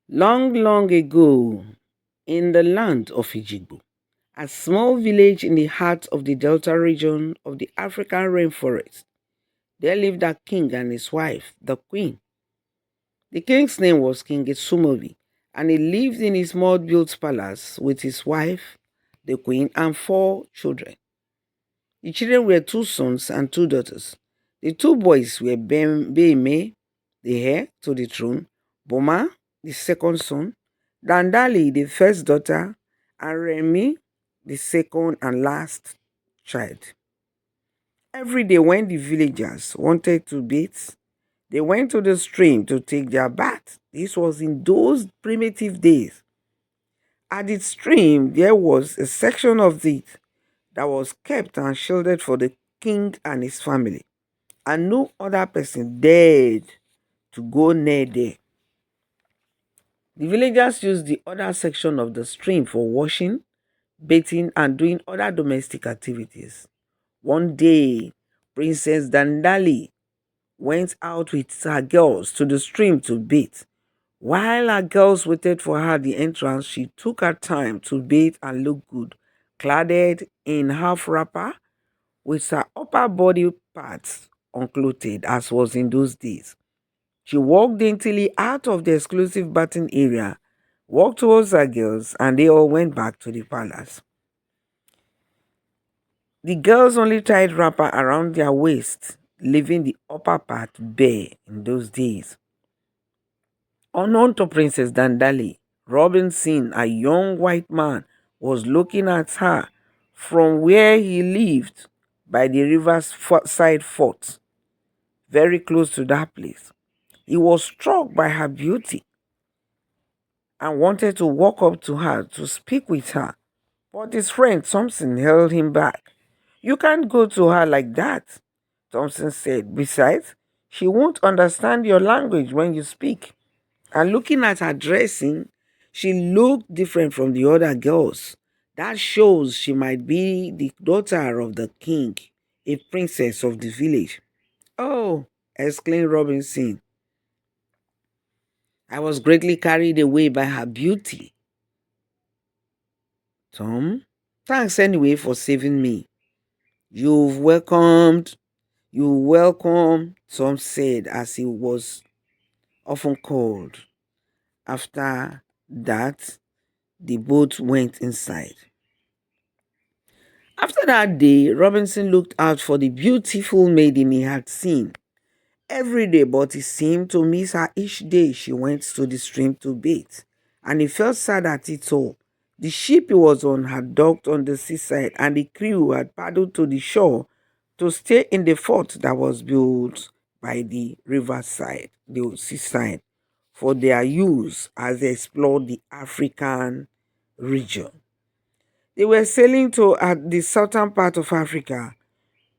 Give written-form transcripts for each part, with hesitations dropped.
Long, long ago, in the land of Ijigbo, a small village in the heart of the Delta region of the African rainforest, there lived a king and his wife, the queen. The king's name was King Esumobi, and he lived in his mud built palace with his wife, the queen, and four children. The children were two sons and two daughters. The two boys were Beime, the heir to the throne, Boma, the second son, Dandali, the first daughter, and Remi, the second and last child. Every day, when the villagers wanted to bathe, they went to the stream to take their bath. This was in those primitive days. At the stream, there was a section of it that was kept and shielded for the king and his family, and no other person dared to go near there. The villagers used the other section of the stream for washing, bathing, and doing other domestic activities. One day, Princess Dandali went out with her girls to the stream to bathe. While her girls waited for her at the entrance, she took her time to bathe and look good, cladded in half wrapper with her upper body parts unclothed, as was in those days. She walked daintily out of the exclusive bathing area, walked towards her girls, and they all went back to the palace. The girls only tied wrapper around their waist, leaving the upper part bare in those days. Unknown to Princess Dandali, Robinson, a young white man, was looking at her from where he lived by the riverside fort, very close to that place. He was struck by her beauty and wanted to walk up to her to speak with her, but his friend Thompson held him back. You can't go to her like that, Thompson said. Besides, she won't understand your language when you speak. And looking at her dressing, she looked different from the other girls. That shows she might be the daughter of the king, a princess of the village. Oh, exclaimed Robinson. I was greatly carried away by her beauty. Tom, thanks anyway for saving me. You've welcomed, you welcome, Tom said as he was often called. After that, the boat went inside. After that day, Robinson looked out for the beautiful maiden he had seen every day, but he seemed to miss her each day she went to the stream to bathe, and he felt sad at it all. The ship he was on had docked on the seaside, and the crew had paddled to the shore to stay in the fort that was built by the riverside, the seaside, for their use as they explored the African region. They were sailing to the southern part of Africa,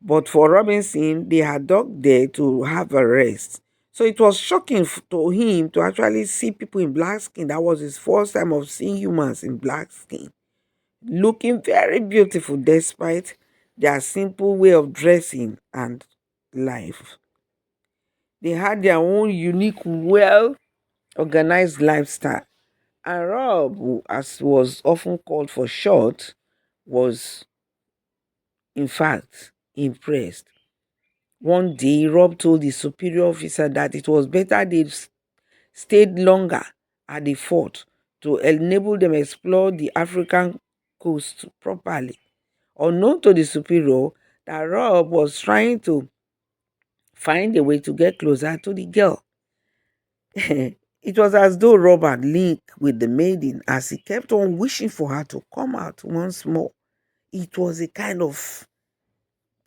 but for Robinson, they had docked there to have a rest. So it was shocking to him to actually see people in black skin. That was his first time of seeing humans in black skin, looking very beautiful despite their simple way of dressing and life. They had their own unique, well organized lifestyle. And Rob, who, as was often called for short, was in fact impressed. One day, Rob told the superior officer that it was better they stayed longer at the fort to enable them explore the African coast properly. Unknown to the superior, that Rob was trying to find a way to get closer to the girl. It was as though Rob had linked with the maiden as he kept on wishing for her to come out once more. It was a kind of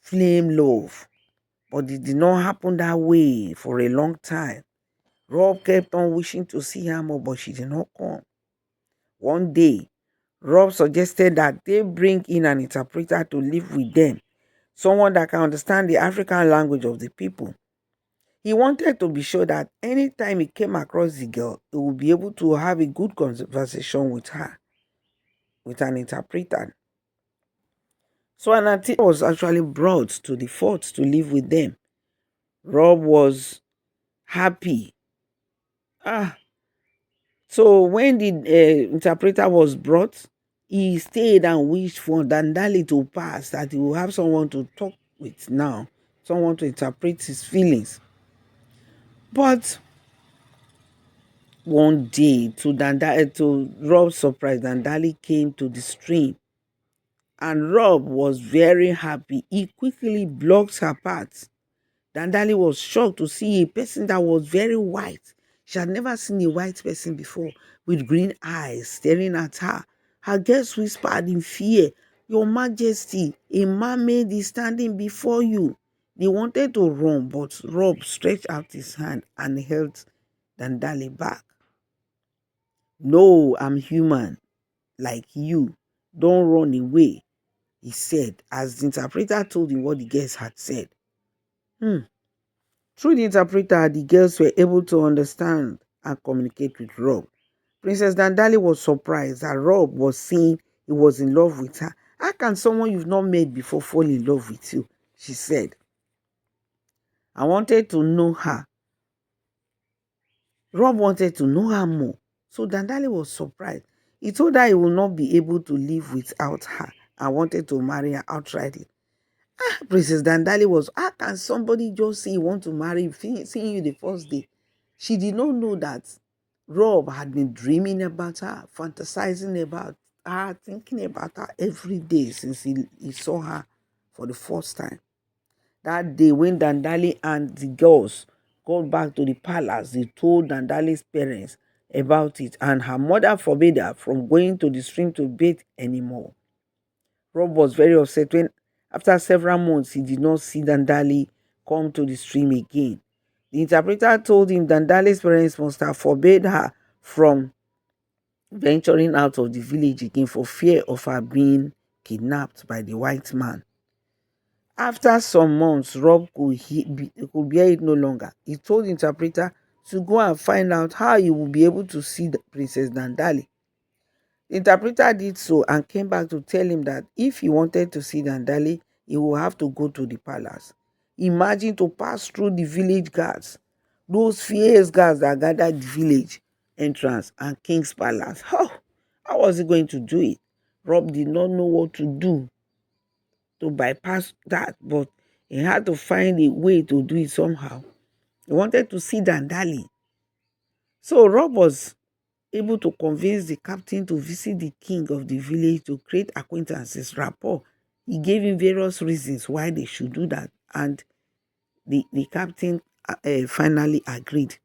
flame love, but it did not happen that way for a long time. Rob kept on wishing to see her more, but she did not come. One day, Rob suggested that they bring in an interpreter to live with them, someone that can understand the African language of the people. He wanted to be sure that anytime he came across the girl, he would be able to have a good conversation with her, with an interpreter. So an interpreter was actually brought to the fort to live with them. Rob was happy. Ah, So when the interpreter was brought, he stayed and wished for Dandali to pass, that he will have someone to talk with now, someone to interpret his feelings. But one day, to Rob's surprise, Dandali came to the stream, and Rob was very happy. He quickly blocked her path. Dandali was shocked to see a person that was very white. She had never seen a white person before, with green eyes staring at her. Her guests whispered in fear, "Your Majesty, a mermaid is standing before you." They wanted to run, but Rob stretched out his hand and held Dandali back. "No, I'm human, like you. Don't run away," he said, as the interpreter told him what the guests had said. Hmm. Through the interpreter, the girls were able to understand and communicate with Rob. Princess Dandali was surprised that Rob was saying he was in love with her. "How can someone you've not met before fall in love with you?" she said. I wanted to know her. Rob wanted to know her more. So Dandali was surprised. He told her he would not be able to live without her and wanted to marry her outrightly. Princess Dandali was, "How can somebody just say he want to marry you, seeing you the first day?" She did not know that Rob had been dreaming about her, fantasizing about her, thinking about her every day since he saw her for the first time. That day when Dandali and the girls got back to the palace, they told Dandali's parents about it, and her mother forbade her from going to the stream to bathe anymore. Rob was very upset when, after several months, he did not see Dandali come to the stream again. The interpreter told him Dandali's parents must have forbade her from venturing out of the village again for fear of her being kidnapped by the white man. After some months, Rob could bear it no longer. He told the interpreter to go and find out how he would be able to see the Princess Dandali. The interpreter did so and came back to tell him that if he wanted to see Dandali, he would have to go to the palace. Imagine to pass through the village guards, those fierce guards that gathered the village entrance and King's palace. How was he going to do it? Rob did not know what to do to bypass that, but he had to find a way to do it somehow. He wanted to see Dandali. So Rob was able to convince the captain to visit the king of the village to create acquaintances, rapport. He gave him various reasons why they should do that, and the captain finally agreed.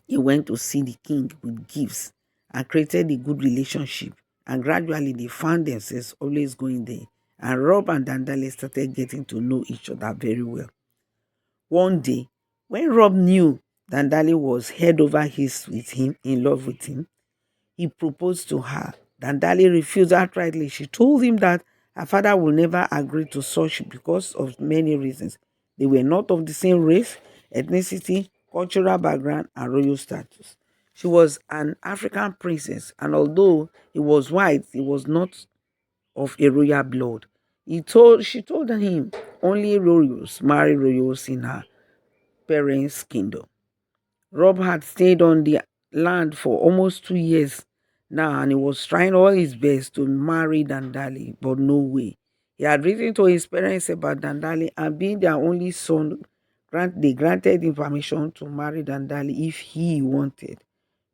He went to see the king with gifts and created a good relationship, and gradually they found themselves always going there. And Rob and Dandale started getting to know each other very well. One day, when Rob knew Dandale was head over heels with him, in love with him, he proposed to her. Dandali refused outrightly. She told him that her father would never agree to such because of many reasons. They were not of the same race, ethnicity, cultural background, and royal status. She was an African princess, and although he was white, he was not of a royal blood. She told him only royals marry royals in her parents' kingdom. Rob had stayed on the land for almost 2 years now, and he was trying all his best to marry Dandali, but no way. He had written to his parents about Dandali, and being their only son, they granted him permission to marry Dandali if he wanted.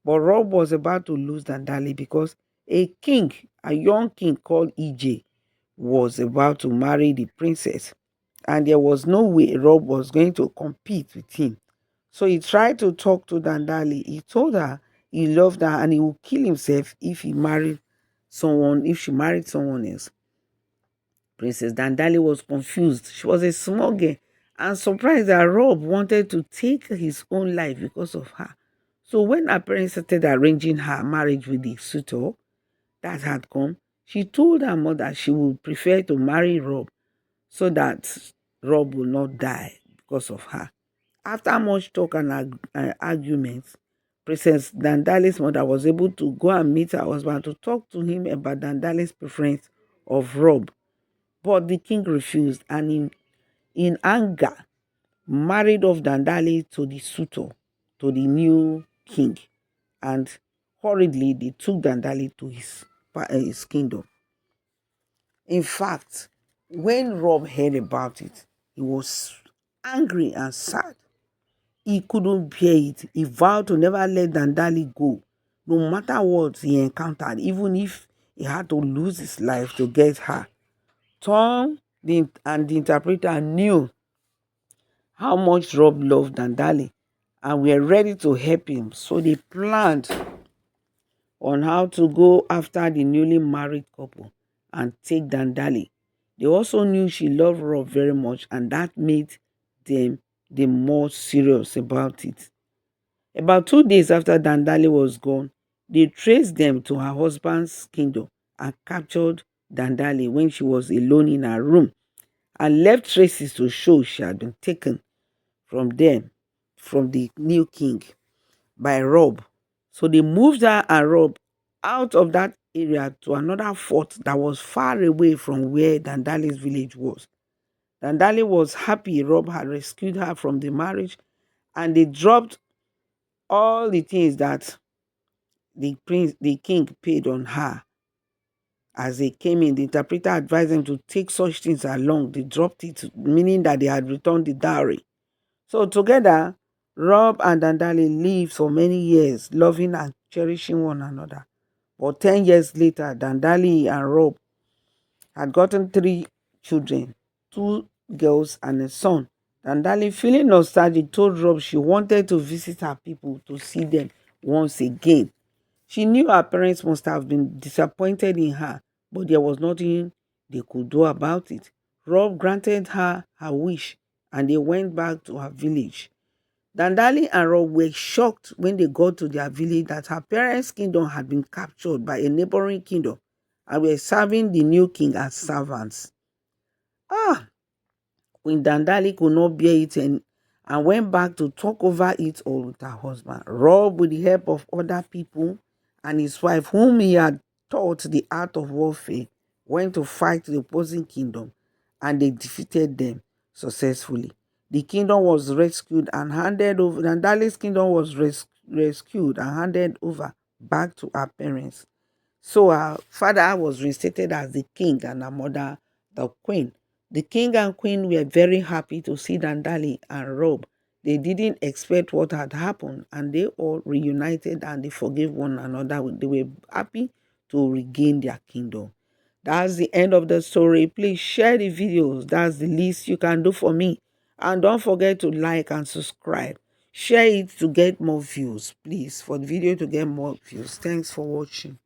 But Rob was about to lose Dandali because a young king called EJ, was about to marry the princess, and there was no way Rob was going to compete with him. So he tried to talk to Dandali. He told her he loved her and he would kill himself if she married someone else. Princess Dandali was confused. She was a small girl and surprised that Rob wanted to take his own life because of her. So when her parents started arranging her marriage with the suitor that had come, she told her mother she would prefer to marry Rob so that Rob will not die because of her. After much talk and arguments, Princess Dandali's mother was able to go and meet her husband to talk to him about Dandali's preference of Rob. But the king refused and in anger married off Dandali to the suitor, to the new king. And hurriedly they took Dandali to his kingdom. In fact, when Rob heard about it, he was angry and sad. He couldn't bear it. He vowed to never let Dandali go, no matter what he encountered, even if he had to lose his life to get her. Tom and the interpreter knew how much Rob loved Dandali and were ready to help him, so they planned on how to go after the newly married couple and take Dandali. They also knew she loved Rob very much, and that made them the more serious about it. About 2 days after Dandali was gone, they traced them to her husband's kingdom and captured Dandali when she was alone in her room and left traces to show she had been taken from them, from the new king, by Rob. So they moved her and Rob out of that area to another fort that was far away from where Dandali's village was. Dandali was happy Rob had rescued her from the marriage, and they dropped all the things that the king paid on her. As they came in, the interpreter advised them to take such things along. They dropped it, meaning that they had returned the dowry. So together, Rob and Dandali lived for many years, loving and cherishing one another. But 10 years later, Dandali and Rob had gotten 3 children, 2 girls and a son. Dandali, feeling nostalgic, told Rob she wanted to visit her people to see them once again. She knew her parents must have been disappointed in her, but there was nothing they could do about it. Rob granted her wish and they went back to her village. Dandali and Rob were shocked when they got to their village that her parents' kingdom had been captured by a neighboring kingdom and were serving the new king as servants. Ah, Queen Dandali could not bear it and went back to talk over it all with her husband. Rob, with the help of other people and his wife, whom he had taught the art of warfare, went to fight the opposing kingdom and they defeated them successfully. The kingdom was rescued and handed over. Dandali's kingdom was rescued and handed over back to her parents. So her father was reinstated as the king and her mother the queen. The king and queen were very happy to see Dandali and Rob. They didn't expect what had happened and they all reunited and they forgave one another. They were happy to regain their kingdom. That's the end of the story. Please share the videos. That's the least you can do for me. And don't forget to like and subscribe. Share it to get more views, please, for the video to get more views. Thanks for watching.